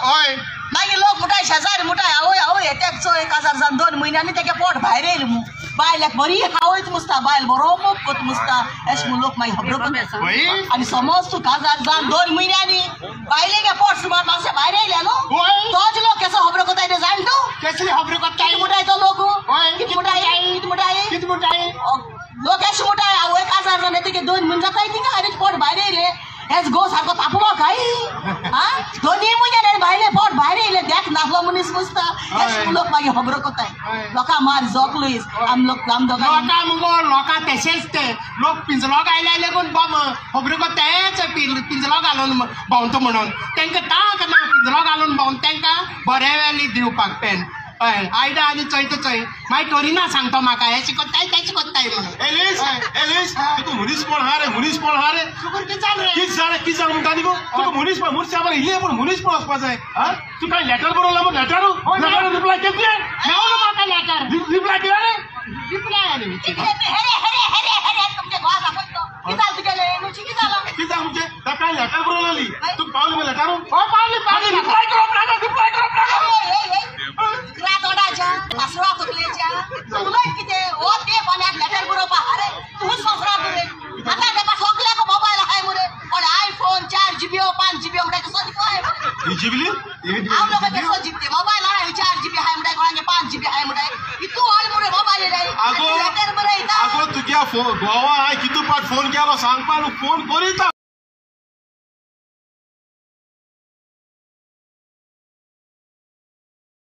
होय मागीर लोक मुठाय शेजारी मुठाय आवय आवय येत्याक चो 1000 जावन 2 म्हयन्यांनी तेगे पोट भायर येयल बायल्याक बरी हावयत मुसता बायल बरो मोग कोत मुसता अशें म्हूण लोक मागीर खबरो करता आनी समज तूं 1000 जावन 2 म्हयन्यांनी बायलेगे पोट सुमार मातशें भायर येयल्या न्हू तोच लोक केसो खबरो कोताय ते जाण तूं कसली खबरो कोत्ताय कितें मुठाय तो लोक कितें मुठाय लोक अशें मुठाय आवय 1000 जावन तेगे 2 म्हयने जाताय थिंगा आनी पोट भायर येयले हेच गो सारको तापोवो काय दोनी म्हयन्यान भायले पोट भायर येयले देख नासलो मनीस मुसता अशें लोक मागीर खबरो कोताय लोकां मार जोकलीस आम दोगां लोकां मुगो लोकां तशेंच ते लोक पिंजलो गायल्या लेगून खबरो कोत्तायच पिंजलो घालून भोंवता म्हणून तांकां ताक ना पिंजलो घालून भोंवन तांकां बरे वेली दिवपाक पेन हय आयडा आनी चोयता चोय मागीर टोरिना सांगता म्हाका हें शिकोत्ताय तें शिकोत्ताय म्हणून एलिस तुका मुनीसपण हा रे मुनीसपण हा रे कितें जालें कितें जालें म्हणटा न्ही गो तुका मुनीसपण मुनीस इल्लें पूण मुनीसपण वचपा जाय तूं कांय लेटर बरोवला मग लेटर रिप्लाय केलें मेवलो म्हाका लेटर रिप्लाय केला रे रिप्लाय आनी तुमचे घोवा दाखयतो कितें जालें तुगेलें नुची कितें जालां कितें जालें म्हणजे ताका लेटर बरोवली तुका पावली मग लेटर पावली रिप्लाय करप नाका तोंडाच्या पासरा तकलेच्या उलट कितें हो ते कोण्याक लेटर बरोवपा अरे तूंच पासरा रे आतां तेका सगल्याक मोबायल आहाय मरे कोण आयफोन 4GB 5GB म्हणटा कसो दिवो जिबली हांव लोक कसो जिबते मोबायल आहाय 4GB आहाय म्हणटा कोणागे 5GB आहाय म्हणटा इतू हॉल मरे मोबायल रे लेटर बरयता आगो तुगे घोवा हांवें कितू पाट फोन केलो सांगपा न्हू फोन करीता